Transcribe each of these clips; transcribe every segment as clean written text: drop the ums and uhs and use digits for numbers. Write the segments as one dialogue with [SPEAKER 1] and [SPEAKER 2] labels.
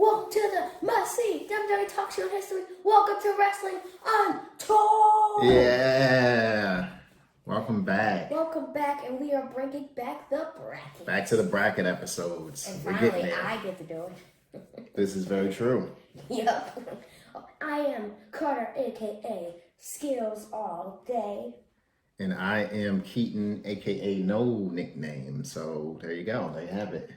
[SPEAKER 1] Welcome to the must-see WWE talk show history. Welcome to Wrestling Untold.
[SPEAKER 2] Yeah. Welcome back.
[SPEAKER 1] Welcome back, and we are bringing back the bracket.
[SPEAKER 2] Back to the bracket episodes.
[SPEAKER 1] And
[SPEAKER 2] We're
[SPEAKER 1] finally,
[SPEAKER 2] getting there.
[SPEAKER 1] I get to do it.
[SPEAKER 2] This is very true.
[SPEAKER 1] Yep. I am Carter, a.k.a. Skills All Day.
[SPEAKER 2] And I am Keaton, aka no nickname. So there you go. There you have it.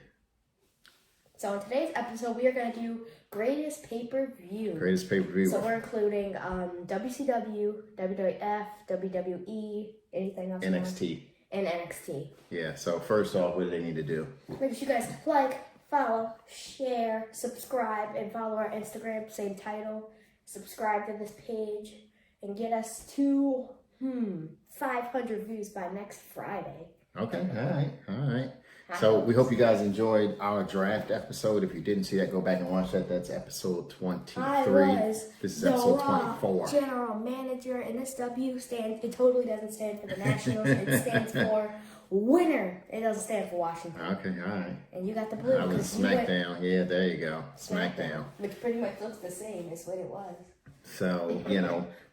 [SPEAKER 1] So in today's episode, we are going to do greatest pay-per-view.
[SPEAKER 2] Greatest pay-per-view.
[SPEAKER 1] So we're including WCW, WWF, WWE, anything else?
[SPEAKER 2] NXT.
[SPEAKER 1] And NXT.
[SPEAKER 2] Yeah. So first off, what do they need to do?
[SPEAKER 1] Make sure you guys like, follow, share, subscribe, and follow our Instagram, same title. Subscribe to this page and get us to 500 views by next Friday.
[SPEAKER 2] Okay. All right. So we hope you guys enjoyed our draft episode. If you didn't see that, go back and watch that. That's episode 23.
[SPEAKER 1] This
[SPEAKER 2] is episode 24.
[SPEAKER 1] General manager, and this W stands, it totally doesn't stand for the Nationals. It stands for winner. It doesn't stand for Washington.
[SPEAKER 2] Okay, all right.
[SPEAKER 1] And you got the blue.
[SPEAKER 2] I was SmackDown. Yeah, there you go. SmackDown.
[SPEAKER 1] Which pretty much looks the same as what it was.
[SPEAKER 2] So,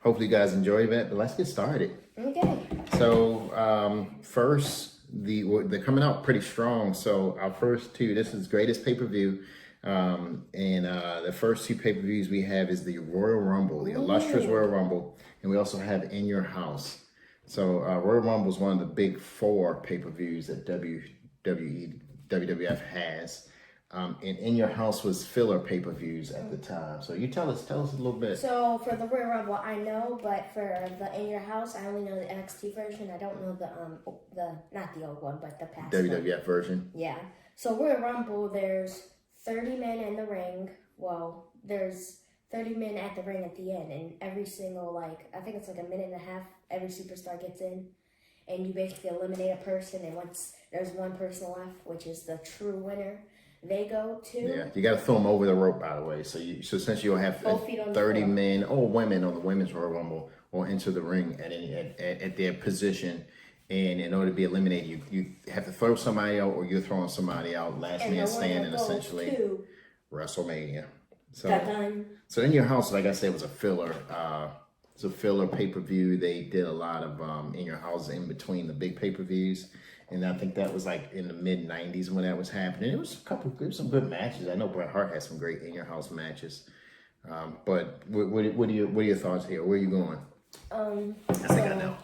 [SPEAKER 2] hopefully you guys enjoyed that, but let's get started.
[SPEAKER 1] Okay.
[SPEAKER 2] So, first, they're coming out pretty strong. So our first two, this is greatest pay-per-view. And the first two pay-per-views we have is the Royal Rumble, the illustrious Royal Rumble. And we also have In Your House. So Royal Rumble is one of the big four pay-per-views that WWF has. And In Your House was filler pay-per-views at the time. So you tell us a little bit.
[SPEAKER 1] So for the Royal Rumble, I know, but for the In Your House, I only know the NXT version. I don't know the not the old one, but the past
[SPEAKER 2] WWF
[SPEAKER 1] one.
[SPEAKER 2] version.
[SPEAKER 1] Yeah. So Royal Rumble, there's 30 men in the ring. Well, there's 30 men at the ring at the end, and every single I think it's like a minute and a half. Every superstar gets in, and you basically eliminate a person. And once there's one person left, which is the true winner, they go to.
[SPEAKER 2] Yeah, you got to throw them over the rope, by the way. So since you have 30 men or women on the women's Royal Rumble will enter the ring at their position, and in order to be eliminated, you have to throw somebody out, or you're throwing somebody out. Last man standing, essentially. WrestleMania. So In Your House, like I said, was a filler. It's a filler pay-per-view. They did a lot of In Your House in between the big pay-per-views. And I think that was like in the mid '90s when that was happening. There was some good matches. I know Bret Hart had some great In Your House matches. But what are your thoughts here? Where are you going? I think I know.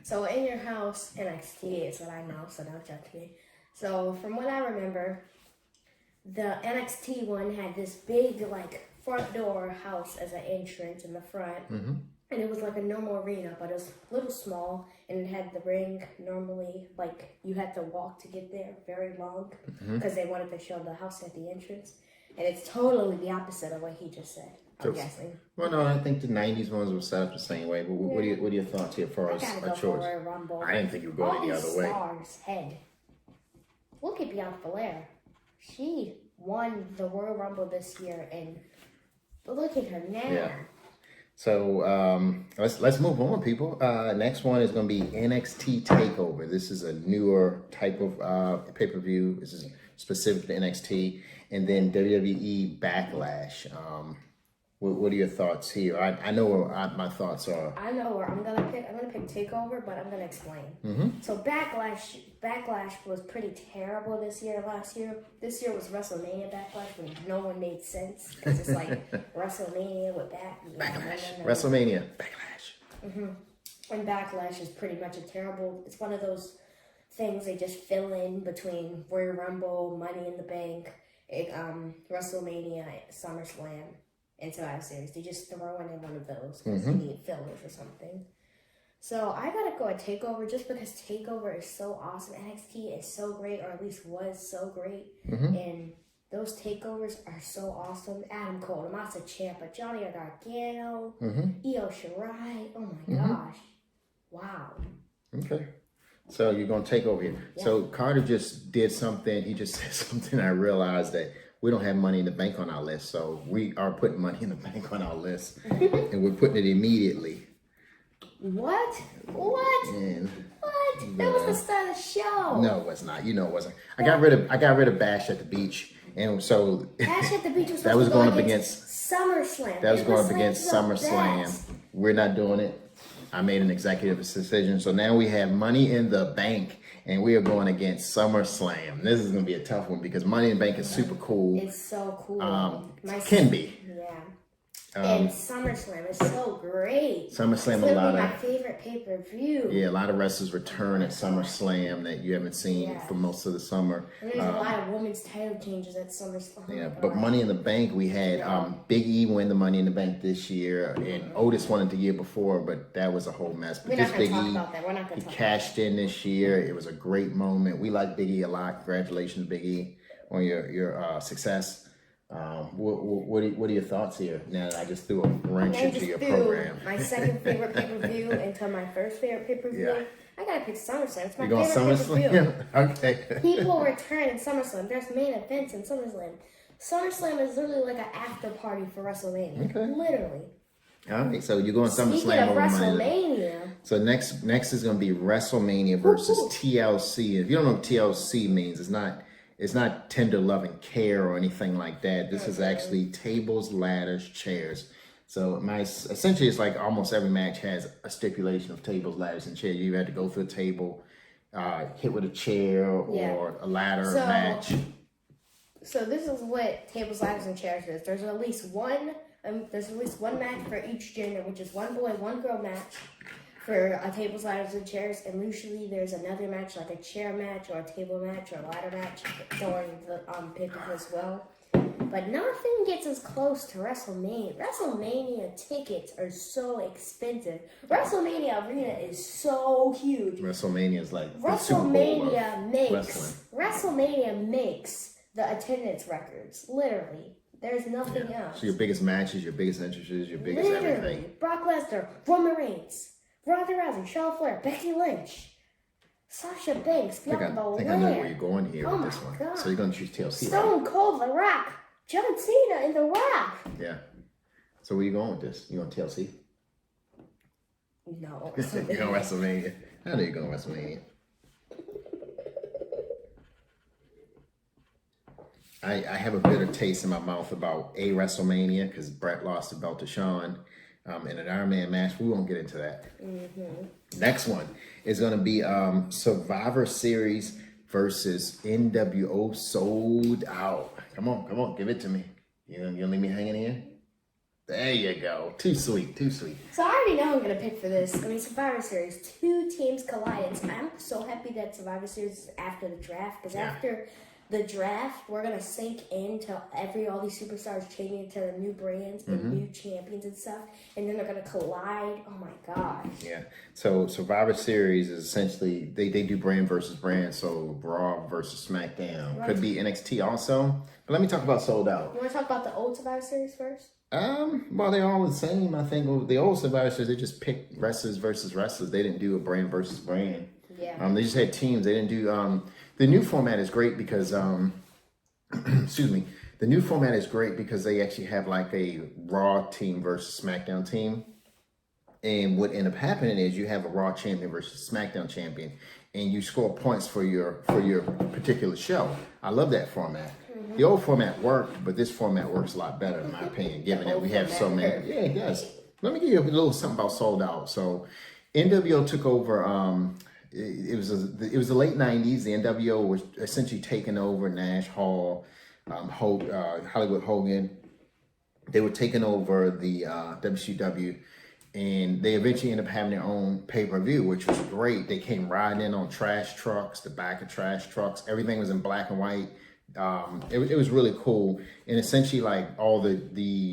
[SPEAKER 1] So In Your House, NXT is what I know. So don't judge me. So from what I remember, the NXT one had this big front door house as an entrance in the front. Mm-hmm. And it was like a normal arena, but it was a little small, and it had the ring normally, you had to walk to get there, very long, because they wanted to show the house at the entrance. And it's totally the opposite of what he just said, I'm guessing.
[SPEAKER 2] Well, no, I think the 90s ones were set up the same way. But what are your thoughts here for us?
[SPEAKER 1] I Royal Rumble.
[SPEAKER 2] I didn't think you would go any other way.
[SPEAKER 1] Stars head. Look at Bianca Belair. She won the Royal Rumble this year, and look at her now.
[SPEAKER 2] Yeah. So let's move on, people. Next one is going to be NXT Takeover. This is a newer type of pay-per-view. This is specific to NXT. And then WWE Backlash. What are your thoughts here? I know where my thoughts are.
[SPEAKER 1] I know where I'm gonna pick. I'm gonna pick Takeover, but I'm gonna explain. Mm-hmm. So Backlash was pretty terrible this year. Last year, this year was WrestleMania Backlash, when no one made sense because it's like WrestleMania with Backlash.
[SPEAKER 2] WrestleMania Backlash.
[SPEAKER 1] Mm-hmm. And Backlash is pretty much a terrible. It's one of those things they just fill in between Royal Rumble, Money in the Bank, WrestleMania, Summerslam. And Survivor Series. They just throw in one of those because you need fillers or something. So I gotta go at Takeover just because Takeover is so awesome. NXT is so great, or at least was so great. Mm-hmm. And those takeovers are so awesome. Adam Cole, Tommaso Ciampa, Johnny Gargano, Io Shirai. Oh my gosh. Wow.
[SPEAKER 2] Okay. So you're gonna take over here. Yeah. So Carter just did something. He just said something. I realized that we don't have Money in the Bank on our list, so we are putting Money in the Bank on our list, and we're putting it immediately.
[SPEAKER 1] What? And what? That was the start of the show.
[SPEAKER 2] No, it was not. You know it wasn't. I got rid of Bash at the Beach, And so
[SPEAKER 1] Cash at the Beach was
[SPEAKER 2] that was going up
[SPEAKER 1] against SummerSlam.
[SPEAKER 2] That was going up against SummerSlam. We're not doing it. I made an executive decision. So now we have Money in the Bank, and we are going against SummerSlam. This is going to be a tough one because Money in the Bank is super cool.
[SPEAKER 1] It's so cool.
[SPEAKER 2] Can be.
[SPEAKER 1] Yeah. And SummerSlam is so great.
[SPEAKER 2] SummerSlam,
[SPEAKER 1] it's
[SPEAKER 2] a lot of
[SPEAKER 1] my favorite pay-per-view.
[SPEAKER 2] Yeah, a lot of wrestlers return at SummerSlam that you haven't seen for most of the summer.
[SPEAKER 1] And there's a lot of women's title changes at SummerSlam.
[SPEAKER 2] Yeah, but Money in the Bank, we had Big E win the Money in the Bank this year, and Otis won it the year before, but that was a whole mess. But
[SPEAKER 1] We're not going to talk
[SPEAKER 2] E,
[SPEAKER 1] about that. We're not going to
[SPEAKER 2] he cashed in this year. It was a great moment. We like Big E a lot. Congratulations, Big E, on your success. What are your thoughts here? Now that I just threw a wrench into your program.
[SPEAKER 1] My second favorite pay-per-view into my first favorite pay-per-view. Yeah. I gotta pick SummerSlam. It's my favorite pay-per-view.
[SPEAKER 2] Okay.
[SPEAKER 1] People return in SummerSlam. There's main events in SummerSlam. SummerSlam is literally like an after party for WrestleMania. Okay. Literally.
[SPEAKER 2] All right, so you're going SummerSlam.
[SPEAKER 1] Speaking of WrestleMania.
[SPEAKER 2] So next is going to be WrestleMania versus TLC. If you don't know what TLC means, it's not tender love and care or anything like that. This is actually tables, ladders, chairs. So essentially it's like almost every match has a stipulation of tables, ladders, and chairs. You had to go through a table, hit with a chair or a ladder match.
[SPEAKER 1] So this is what tables, ladders, and chairs is. There's at least one match for each gender, which is one boy, one girl match for tables, ladders, and chairs. And usually there's another match, like a chair match or a table match or a ladder match during the pay-per-view as well. But nothing gets as close to WrestleMania. WrestleMania tickets are so expensive. WrestleMania Arena is so huge.
[SPEAKER 2] WrestleMania is like the Super Bowl of wrestling.
[SPEAKER 1] WrestleMania makes the attendance records. Literally. There's nothing else.
[SPEAKER 2] So your biggest matches, your biggest entrances, your biggest everything.
[SPEAKER 1] Brock Lesnar, Roman Reigns, Ronda Rousey, Charlotte Flair, Becky Lynch, Sasha Banks, Bianca Belair.
[SPEAKER 2] I think I know where you're going here with this one.
[SPEAKER 1] God.
[SPEAKER 2] So you're going to choose TLC,
[SPEAKER 1] Stone Cold, The Rock, John Cena, and The Rock.
[SPEAKER 2] Yeah. So where you going with this? You going TLC?
[SPEAKER 1] No.
[SPEAKER 2] You're going WrestleMania. I know you're going WrestleMania. I have a bitter taste in my mouth about WrestleMania because Bret lost the belt to Shawn in an Iron Man match. We won't get into that. Mm-hmm. Next one is going to be Survivor Series versus NWO Sold Out. Come on, give it to me. You gonna leave me hanging here? There you go. Too sweet.
[SPEAKER 1] So I already know who I'm going to pick for this. I mean, Survivor Series, two teams collided. So I'm so happy that Survivor Series is after the draft because after the draft, we're gonna sink into all these superstars changing into the new brands and new champions and stuff, and then they're gonna collide. Oh my gosh!
[SPEAKER 2] Yeah. So Survivor Series is essentially they do brand versus brand. So Raw versus SmackDown could be NXT also. But let me talk about Sold Out.
[SPEAKER 1] You want to talk about the old Survivor Series first?
[SPEAKER 2] Well, they're all the same. I think the old Survivor Series they just picked wrestlers versus wrestlers. They didn't do a brand versus brand.
[SPEAKER 1] Yeah.
[SPEAKER 2] They just had teams. They didn't do. The new format is great because, excuse me, the new format is great because they actually have like a Raw team versus SmackDown team. And what ended up happening is you have a Raw champion versus SmackDown champion, and you score points for your particular show. I love that format. Mm-hmm. The old format worked, but this format works a lot better in my opinion, given that we have so many. Yeah, it does. Let me give you a little something about Sold Out. So NWO took over. It was the late 90s. The NWO was essentially taking over Nash, Hall, Hollywood Hogan. They were taking over the WCW, and they eventually ended up having their own pay-per-view, which was great. They came riding in on trash trucks, the back of trash trucks. Everything was in black and white. It was really cool. And essentially, like all the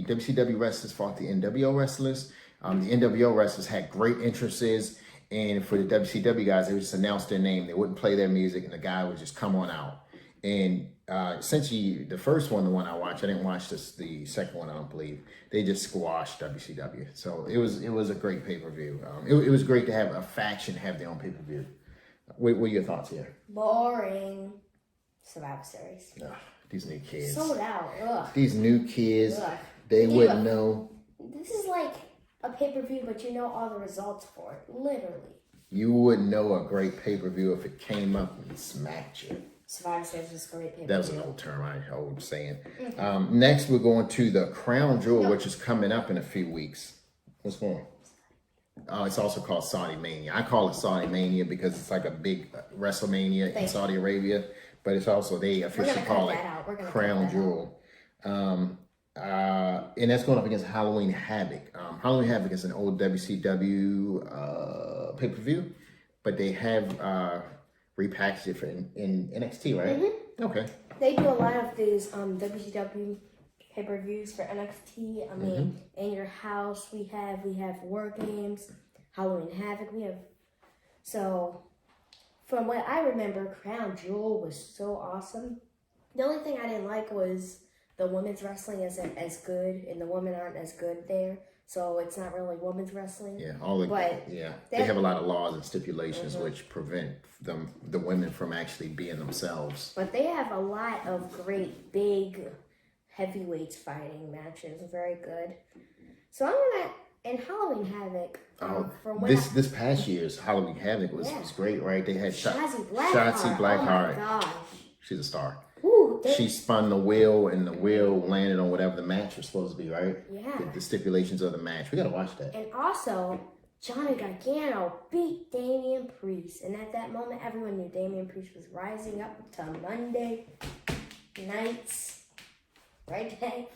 [SPEAKER 2] WCW wrestlers fought the NWO wrestlers. The NWO wrestlers had great entrances. And for the WCW guys, they would just announce their name. They wouldn't play their music, and the guy would just come on out. And essentially, the first one, the one I watched, I didn't watch the second one, I don't believe. They just squashed WCW. So it was a great pay-per-view. It was great to have a faction have their own pay-per-view. What are your thoughts here?
[SPEAKER 1] Boring. Survivor Series.
[SPEAKER 2] Ugh, these new kids.
[SPEAKER 1] Sold Out. Ugh.
[SPEAKER 2] These new kids, they wouldn't know.
[SPEAKER 1] This is like a pay-per-view, but you know all the results for it. Literally.
[SPEAKER 2] You wouldn't know a great pay-per-view if it came up and smacked you.
[SPEAKER 1] Survivor Series was great pay-per-view.
[SPEAKER 2] That was an old term, old saying. Next, we're going to the Crown Jewel, which is coming up in a few weeks. What's going on? Oh, it's also called Saudi Mania. I call it Saudi Mania because it's like a big Wrestlemania in Saudi Arabia, but it's also, they officially call it Crown Jewel. And that's going up against Halloween Havoc. Halloween Havoc is an old WCW pay-per-view, but they have repackaged it in NXT, right? Mm-hmm. Okay.
[SPEAKER 1] They do a lot of these WCW pay-per-views for NXT. I mean, In Your House, we have War Games, Halloween Havoc, so from what I remember, Crown Jewel was so awesome. The only thing I didn't like was the women's wrestling isn't as good, and the women aren't as good there, so it's not really women's wrestling.
[SPEAKER 2] Yeah, they have a lot of laws and stipulations which prevent the women from actually being themselves.
[SPEAKER 1] But they have a lot of great big heavyweights fighting matches, very good. So I'm gonna, and Halloween Havoc.
[SPEAKER 2] This past year's Halloween Havoc was great, right? They had
[SPEAKER 1] Shotzi
[SPEAKER 2] Blackheart.
[SPEAKER 1] Oh my gosh,
[SPEAKER 2] she's a star.
[SPEAKER 1] Ooh,
[SPEAKER 2] she spun the wheel, and the wheel landed on whatever the match was supposed to be, right?
[SPEAKER 1] Yeah.
[SPEAKER 2] The stipulations of the match. We gotta watch that.
[SPEAKER 1] And also, Johnny Gargano beat Damian Priest, and at that moment, everyone knew Damian Priest was rising up to Monday nights. Right, Dave?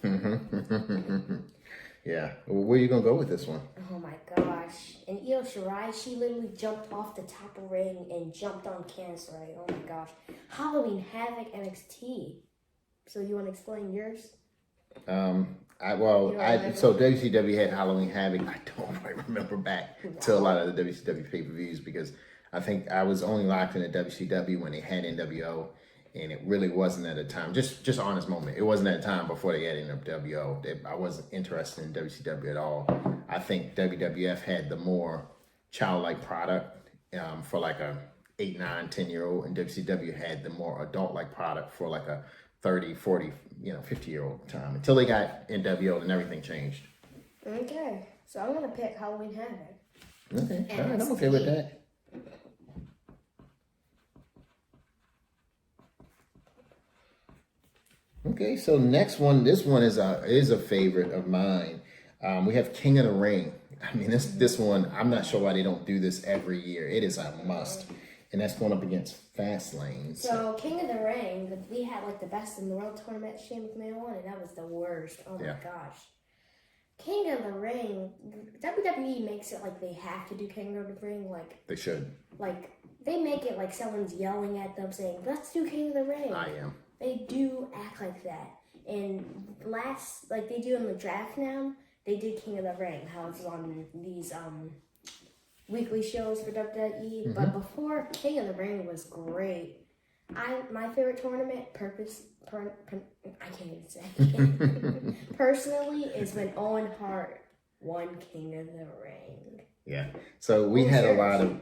[SPEAKER 2] Yeah. Well, where are you going to go with this one?
[SPEAKER 1] Oh, my gosh. And Io Shirai, she literally jumped off the top of the ring and jumped on Candice LeRae. Oh, my gosh. Halloween Havoc NXT. So you want to explain yours?
[SPEAKER 2] So WCW had Halloween Havoc. I don't quite remember back to a lot of the WCW pay-per-views because I think I was only locked in the WCW when they had NWO. And it really wasn't at a time, just honest moment. It wasn't at a time before they had NWO. I wasn't interested in WCW at all. I think WWF had the more childlike product for like a 8, 9, 10-year-old, and WCW had the more adult-like product for like a 30, 40, 50-year-old time. Until they got NWO, and everything changed.
[SPEAKER 1] Okay, so I'm gonna pick Halloween Havoc.
[SPEAKER 2] Okay, all right, I'm okay with that. Okay, so next one, this one is a favorite of mine. We have King of the Ring. I mean, this one, I'm not sure why they don't do this every year. It is a must, and that's going up against Fastlane.
[SPEAKER 1] So King of the Ring, we had like the Best in the World tournament, Shane McMahon won, and that was the worst. Oh my gosh. King of the Ring, WWE makes it like they have to do King of the Ring, like
[SPEAKER 2] they should.
[SPEAKER 1] Like they make it like someone's yelling at them saying, "Let's do King of the Ring."
[SPEAKER 2] I am.
[SPEAKER 1] They do act like that. And like they do in the draft now, they did King of the Ring, how it's on these weekly shows for WWE. But before, King of the Ring was great. My favorite tournament, I can't even say it. Personally, is when Owen Hart won King of the Ring.
[SPEAKER 2] Yeah. So we had a lot of,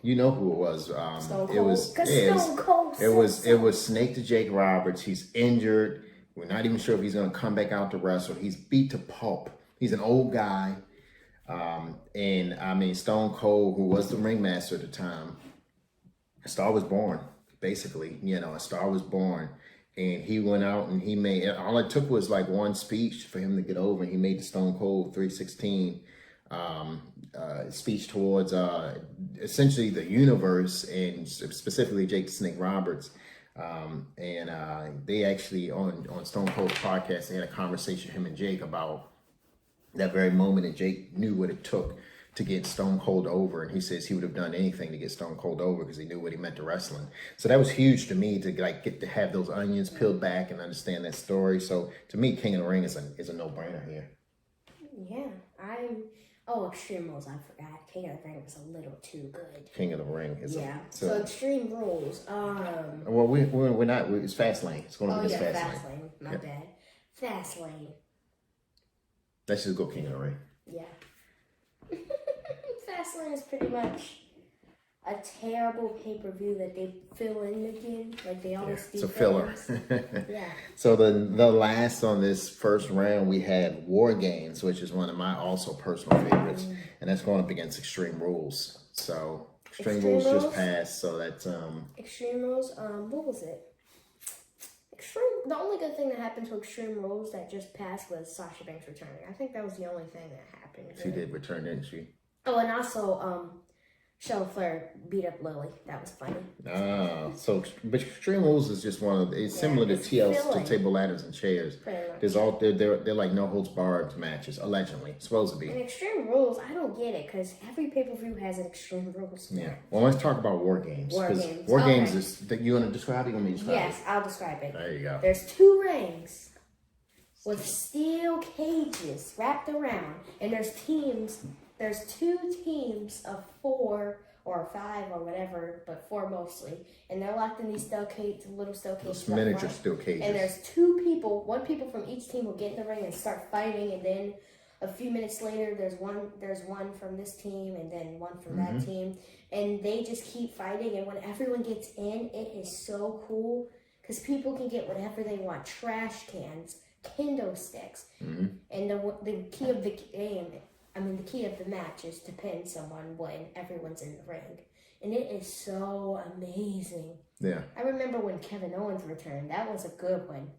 [SPEAKER 2] you know who it was.
[SPEAKER 1] Stone Cold.
[SPEAKER 2] It was
[SPEAKER 1] Stone Cold.
[SPEAKER 2] It was Snake to Jake Roberts. He's injured. We're not even sure if he's going to come back out to wrestle. He's beat to pulp. He's an old guy. And I mean, Stone Cold, who was the ringmaster at the time, a star was born, basically. A star was born. And he went out and he made, all it took was like one speech for him to get over. He made the Stone Cold 316 speech towards essentially the universe, and specifically Jake the Snake Roberts. And they actually, on Stone Cold's podcast, they had a conversation, him and Jake, about that very moment, and Jake knew what it took to get Stone Cold over, and he says he would have done anything to get Stone Cold over because he knew what he meant to wrestling. So that was huge to me to get to have those onions peeled back and understand that story. So to me, King of the Ring is a no-brainer here.
[SPEAKER 1] Yeah, Extreme Rules, I forgot. King of the Ring was a little too good.
[SPEAKER 2] King of the Ring is
[SPEAKER 1] so Extreme Rules.
[SPEAKER 2] Well, we're not. It's Fastlane. It's going to be Fastlane.
[SPEAKER 1] Fastlane. My bad. Fastlane.
[SPEAKER 2] Let's just go King of the Ring.
[SPEAKER 1] Yeah. Fastlane is pretty much a terrible pay-per-view that they fill in again, like they always do.
[SPEAKER 2] It's a filler.
[SPEAKER 1] Yeah.
[SPEAKER 2] So the last on this first round, we had War Games, which is one of my also personal favorites, and that's going up against Extreme Rules. So Extreme Rules just passed, so that's
[SPEAKER 1] Extreme Rules. What was it? The only good thing that happened to Extreme Rules that just passed was Sasha Banks returning. I think that was the only thing that happened.
[SPEAKER 2] She did return, didn't she?
[SPEAKER 1] Oh, and also Charlotte Flair beat up Lily. That was funny.
[SPEAKER 2] But Extreme Rules is just one of it's similar to TLC, to table ladders and chairs. There's they're like no holds barred matches, allegedly, supposed to be.
[SPEAKER 1] And Extreme Rules, I don't get it because every pay-per-view has an Extreme Rules.
[SPEAKER 2] Yeah. Well, let's talk about War Games. War Games is you want to describe it? You want me to describe it?
[SPEAKER 1] Yes, I'll describe it.
[SPEAKER 2] There you go.
[SPEAKER 1] There's 2 rings with steel cages wrapped around, and there's 2 teams of 4 or 5 or whatever, but 4 mostly. And they're locked in these little steel cages.
[SPEAKER 2] Miniature steel cages.
[SPEAKER 1] And there's 1 people from each team will get in the ring and start fighting, and then a few minutes later there's one from this team and then one from that team. And they just keep fighting, and when everyone gets in, it is so cool because people can get whatever they want. Trash cans, kendo sticks. And the key of the game, the key of the match is to pin someone when everyone's in the ring. And it is so amazing.
[SPEAKER 2] Yeah.
[SPEAKER 1] I remember when Kevin Owens returned. That was a good one.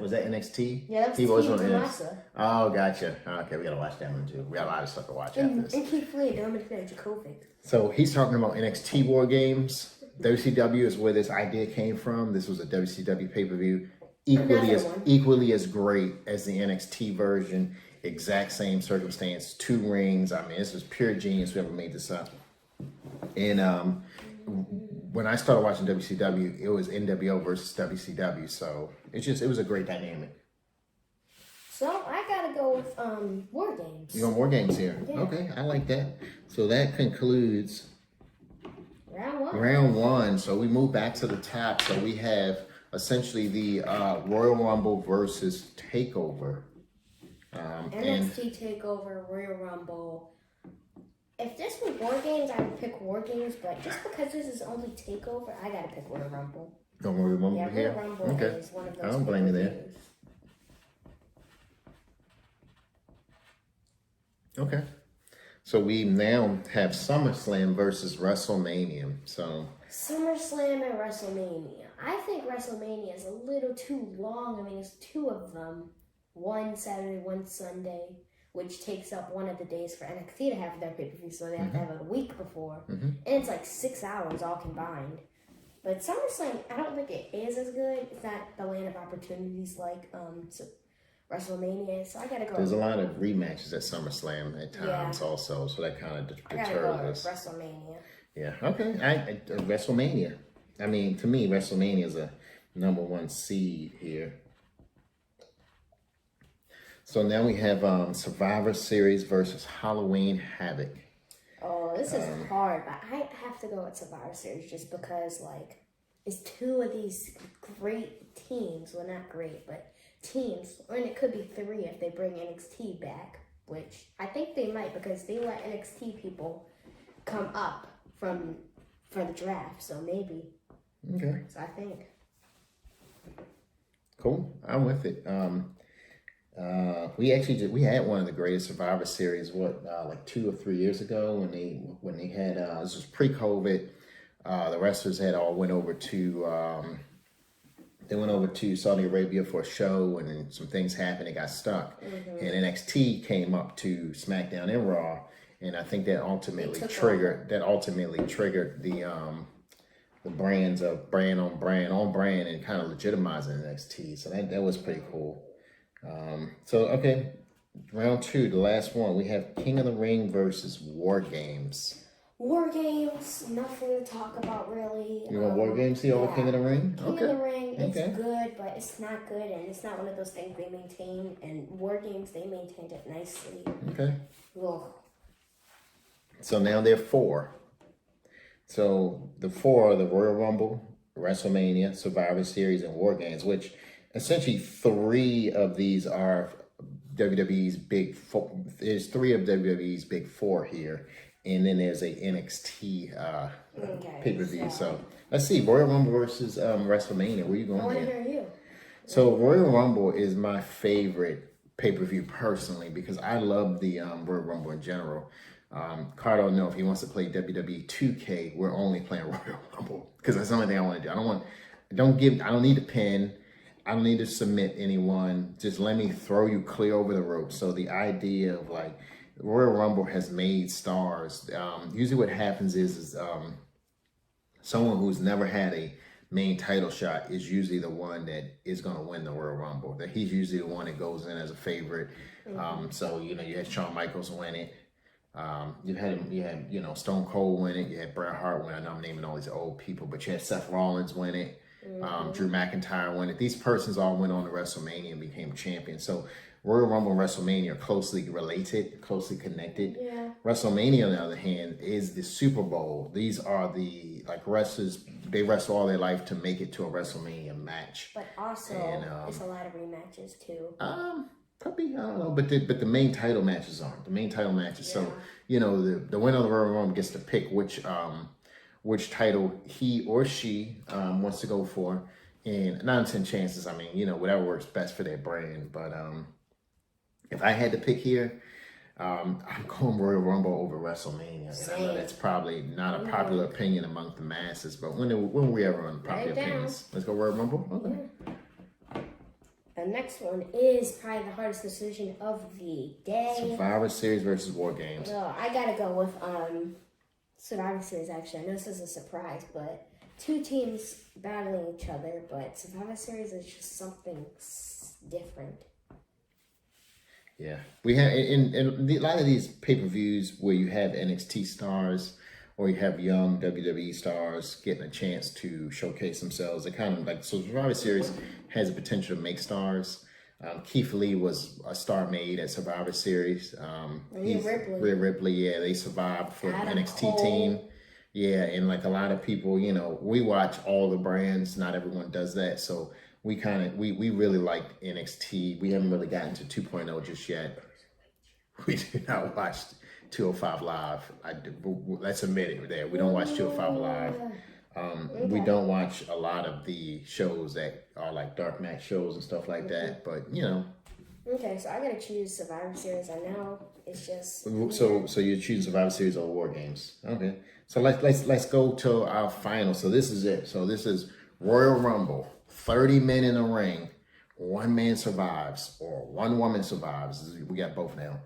[SPEAKER 2] Was that NXT?
[SPEAKER 1] Yeah, that was Team
[SPEAKER 2] NXT. Oh, gotcha. Okay, we got to watch that one too. We got a lot of stuff to watch after this.
[SPEAKER 1] And Keith Lee, Dominic Dijakovic.
[SPEAKER 2] So he's talking about NXT War Games. WCW is where this idea came from. This was a WCW pay-per-view. Equally as great as the NXT version. Exact same circumstance, 2 rings. This was pure genius. Whoever made this up. And when I started watching WCW, it was NWO versus WCW. So it was a great dynamic.
[SPEAKER 1] So I gotta go with War Games.
[SPEAKER 2] You want War Games here? Yeah. Okay, I like that. So that concludes round one. So we move back to the top. So we have essentially the Royal Rumble versus Takeover.
[SPEAKER 1] NXT Takeover, Royal Rumble. If this was War Games, I would pick War Games, but just because this is only Takeover, I gotta pick Royal Rumble.
[SPEAKER 2] Don't Royal Rumble here?
[SPEAKER 1] Royal Rumble is one of those.
[SPEAKER 2] I don't blame you there. Okay. So we now have SummerSlam versus Wrestlemania. So
[SPEAKER 1] SummerSlam and Wrestlemania. I think Wrestlemania is a little too long. It's 2 of them. One Saturday, one Sunday, which takes up one of the days for NXT to have their pay-per-view, so they have to have it a week before. And it's like 6 hours all combined. But SummerSlam, I don't think it is as good. It's not the land of opportunities like WrestleMania, so I gotta go.
[SPEAKER 2] There's a lot of rematches at SummerSlam at times also, so that kind of deters us.
[SPEAKER 1] WrestleMania.
[SPEAKER 2] Yeah, okay. WrestleMania. To me, WrestleMania is a number 1 seed here. So now we have Survivor Series versus Halloween Havoc.
[SPEAKER 1] Oh, this is hard, but I have to go with Survivor Series just because, it's 2 of these great teams. Well, not great, but teams. And it could be 3 if they bring NXT back, which I think they might because they let NXT people come up for the draft, so maybe.
[SPEAKER 2] Okay.
[SPEAKER 1] So I think.
[SPEAKER 2] Cool. I'm with it. We had one of the greatest Survivor Series, like 2 or 3 years ago when they had this was pre-COVID. The wrestlers had all went over to Saudi Arabia for a show, and then some things happened. They got stuck, and NXT came up to SmackDown and Raw, and I think that ultimately triggered the brands of brand on brand, and kind of legitimizing NXT. So that was pretty cool. Okay, round 2, the last one, we have King of the Ring versus War Games.
[SPEAKER 1] War Games, nothing to talk about really.
[SPEAKER 2] You want War Games here over King of the Ring?
[SPEAKER 1] King of the Ring, it's good, but it's not good, and it's not one of those things they maintain. And War Games, they maintained it nicely.
[SPEAKER 2] Okay.
[SPEAKER 1] Ugh.
[SPEAKER 2] So now there are 4. So the 4 are the Royal Rumble, WrestleMania, Survivor Series, and War Games, which essentially 3 of these are WWE's big 4. There's 3 of WWE's big 4 here. And then there's a NXT pay-per-view. So let's see, Royal Rumble versus WrestleMania. Where you going?
[SPEAKER 1] I want to hear you.
[SPEAKER 2] So Royal Rumble is my favorite pay-per-view personally because I love the Royal Rumble in general. Carl don't know if he wants to play WWE 2K. We're only playing Royal Rumble because that's the only thing I want to do. I don't need to pin. I don't need to submit anyone. Just let me throw you clear over the rope. So the idea of like Royal Rumble has made stars. Usually what happens is someone who's never had a main title shot is usually the one that is going to win the Royal Rumble. That he's usually the one that goes in as a favorite. So you had Shawn Michaels win it. You had Stone Cold win it. You had Bret Hart win it. I know I'm naming all these old people, but you had Seth Rollins win it. Drew McIntyre win it. These persons all went on to WrestleMania and became champions. So Royal Rumble and WrestleMania are closely related, closely connected. Yeah. WrestleMania, on the other hand, is the Super Bowl. These are the wrestlers. They wrestle all their life to make it to a WrestleMania match.
[SPEAKER 1] But also, it's a lot of rematches too.
[SPEAKER 2] Probably, I don't know, but the main title matches aren't. The main title matches. Yeah. So the winner of the Royal Rumble gets to pick which title he or she wants to go for, and 9 in 10 chances. I mean, whatever works best for their brand. But if I had to pick here, I'm going Royal Rumble over WrestleMania. And I know that's probably not a popular opinion among the masses, but when we ever on popular opinions, let's go Royal Rumble. Okay.
[SPEAKER 1] Yeah. The next one is probably the hardest decision of the day.
[SPEAKER 2] Survivor Series versus War Games.
[SPEAKER 1] Well, I gotta go with Survivor Series. Actually, I know this is a surprise, but 2 teams battling each other. But Survivor Series is just something different.
[SPEAKER 2] Yeah, we have in a lot of these pay-per-views where you have NXT stars or you have young WWE stars getting a chance to showcase themselves. It kind of so Survivor Series has the potential to make stars. Keith Lee was a star made at Survivor Series. Rhea Ripley, yeah, they survived for the NXT team. Yeah, and like a lot of people, we watch all the brands. Not everyone does that, so we really liked NXT. We haven't really gotten to 2.0 just yet. We do not watch 205 Live. Let's admit it there. We don't watch 205 Live. We don't watch a lot of the shows that are like dark match shows and stuff like that. But
[SPEAKER 1] Okay, so I gotta choose Survivor Series. I know it's just.
[SPEAKER 2] So you're choosing Survivor Series over War Games. Okay. So let's go to our final. So this is it. So this is Royal Rumble. 30 men in a ring. 1 man survives or 1 woman survives. We got both now.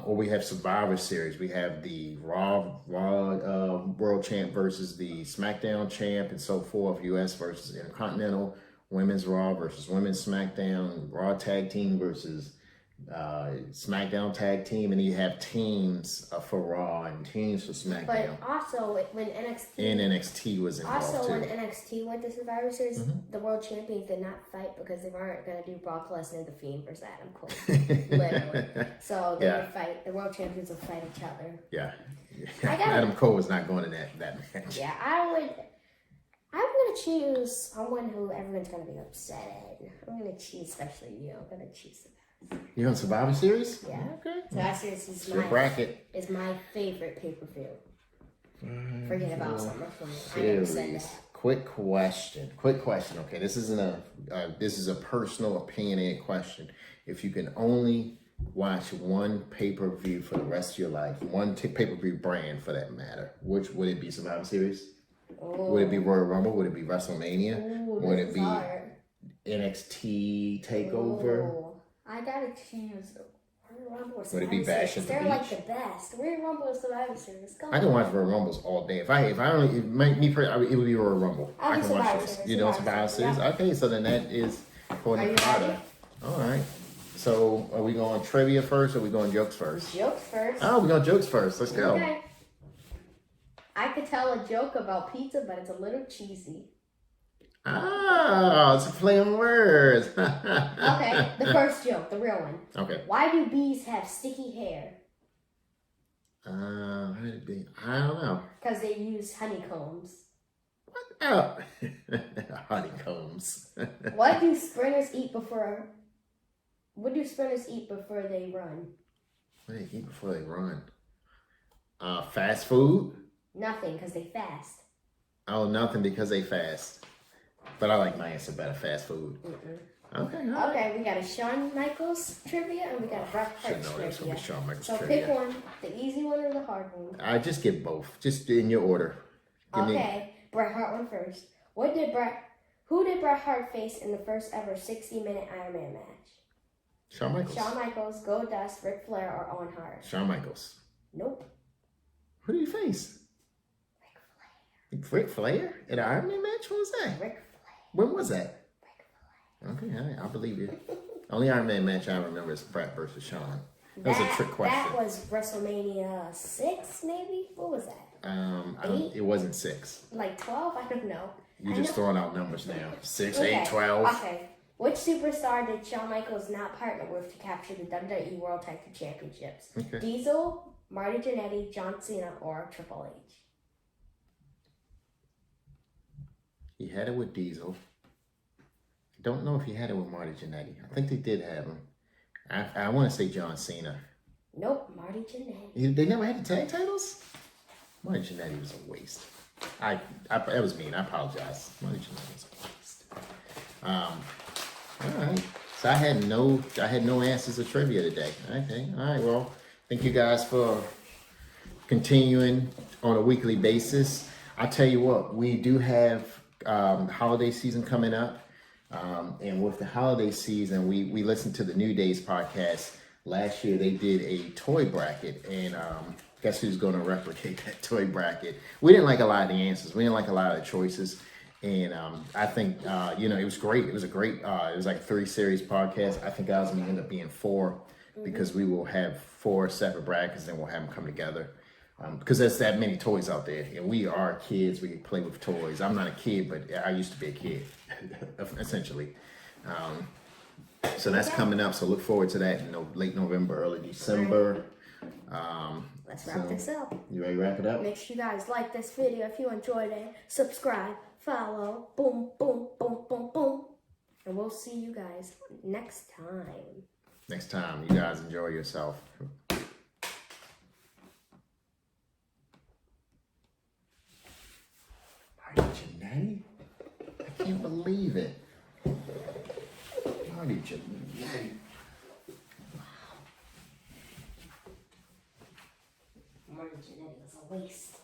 [SPEAKER 2] Or we have Survivor Series. We have the Raw World Champ versus the SmackDown Champ and so forth. US versus Intercontinental. Women's Raw versus Women's SmackDown. Raw Tag Team versus SmackDown Tag Team. And you have teams for Raw and teams for SmackDown.
[SPEAKER 1] But also, when
[SPEAKER 2] NXT was involved
[SPEAKER 1] also,
[SPEAKER 2] too.
[SPEAKER 1] when NXT went to Survivor Series, the World Champions did not fight because they weren't going to do Brock Lesnar, The Fiend versus Adam Cole. Literally. So they would fight. The World Champions would fight each other.
[SPEAKER 2] Yeah. Adam Cole was not going to that match.
[SPEAKER 1] Yeah, I'm going to choose someone who everyone's going to be upset at. I'm going to choose, especially you, I'm going to choose
[SPEAKER 2] You're on Survivor Series?
[SPEAKER 1] Yeah.
[SPEAKER 2] Okay.
[SPEAKER 1] Survivor Series is my favorite pay-per-view. Forget about SummerSlam. I never said that.
[SPEAKER 2] Quick question. Okay, this is a personal opinionated question. If you can only watch one pay-per-view for the rest of your life, one pay-per-view brand for that matter, which would it be? Survivor Series? Would it be Royal Rumble? Would it be WrestleMania? Would it be NXT Takeover?
[SPEAKER 1] I gotta choose Royal Rumble or Survivor Series.
[SPEAKER 2] Would it be Bash at the
[SPEAKER 1] They're
[SPEAKER 2] Beach?
[SPEAKER 1] like the best. Royal Rumble or Survivor Series.
[SPEAKER 2] I can watch Royal Rumbles all day. If I only it would be Royal Rumble. I can watch this. You know Survivor Series? Yeah. Okay, so then that is for the Carter. All right. So are we going trivia first or are we going jokes first?
[SPEAKER 1] Jokes first.
[SPEAKER 2] Oh, we're going jokes first. Let's go.
[SPEAKER 1] Okay. I could tell a joke about pizza, but it's a little cheesy.
[SPEAKER 2] Oh, it's a play on words.
[SPEAKER 1] Okay, the first joke, the real one.
[SPEAKER 2] Okay.
[SPEAKER 1] Why do bees have sticky hair?
[SPEAKER 2] I don't know.
[SPEAKER 1] Because they use honeycombs.
[SPEAKER 2] What? Oh. Honeycombs.
[SPEAKER 1] What do sprinters eat before they run?
[SPEAKER 2] What do they eat before they run? Fast food?
[SPEAKER 1] Nothing, because they fast.
[SPEAKER 2] Oh, nothing because they fast. But I like my answer better, fast food. Okay, all right.
[SPEAKER 1] Okay, we got a Shawn Michaels trivia and we got a Bret Hart trivia.
[SPEAKER 2] Shawn Michaels
[SPEAKER 1] so
[SPEAKER 2] trivia.
[SPEAKER 1] pick one, the easy one or the hard one.
[SPEAKER 2] I just get both, just in your order.
[SPEAKER 1] Okay, Bret Hart one first. Who did Bret Hart face in the first ever 60-minute Iron Man match?
[SPEAKER 2] Shawn Michaels.
[SPEAKER 1] Shawn Michaels, Goldust, Ric Flair, or Owen Hart?
[SPEAKER 2] Shawn Michaels.
[SPEAKER 1] Nope.
[SPEAKER 2] Who did he face? Ric Flair? In an Iron Man match? What was that?
[SPEAKER 1] Ric Flair.
[SPEAKER 2] When was that? Ric Flair. Okay, all right, I'll believe you. Only Iron Man match I remember is Bret versus Shawn. That was a trick question.
[SPEAKER 1] That was WrestleMania 6, maybe? What was that?
[SPEAKER 2] It wasn't 6.
[SPEAKER 1] Like 12? I don't know.
[SPEAKER 2] You're just throwing out numbers now. 6,
[SPEAKER 1] Okay.
[SPEAKER 2] 8, 12.
[SPEAKER 1] Okay. Which superstar did Shawn Michaels not partner with to capture the WWE World Tag Team Championships?
[SPEAKER 2] Okay.
[SPEAKER 1] Diesel, Marty Jannetty, John Cena, or Triple H?
[SPEAKER 2] He had it with Diesel. I don't know if he had it with Marty Jannetty. I think they did have him. I want to say John Cena.
[SPEAKER 1] Nope, Marty Jannetty.
[SPEAKER 2] They never had the tag titles? Marty Jannetty was a waste. That was mean. I apologize. Marty Jannetty was a waste. All right. So I had no answers to trivia today. Okay. All right. Well, thank you guys for continuing on a weekly basis. I'll tell you what, we do have holiday season coming up. And with the holiday season, we listened to the New Days podcast. Last year, they did a toy bracket, and guess who's going to replicate that toy bracket? We didn't like a lot of the answers. We didn't like a lot of the choices. And I think, it was great. It was a great, it was like a 3-series podcast. I think ours may end up being 4 because we will have 4 separate brackets and we'll have them come together. Because there's that many toys out there, and we are kids. We play with toys. I'm not a kid, but I used to be a kid, essentially. So that's coming up. So look forward to that in late November, early December.
[SPEAKER 1] Let's wrap this up.
[SPEAKER 2] You ready to wrap it up?
[SPEAKER 1] Make sure you guys like this video if you enjoyed it. Subscribe, follow, boom, boom, boom, boom, boom. And we'll see you guys next time.
[SPEAKER 2] Next time, you guys enjoy yourself. Marty Jannetty? I can't believe it. Marty Jannetty.
[SPEAKER 1] Marty Jannetty was a waste.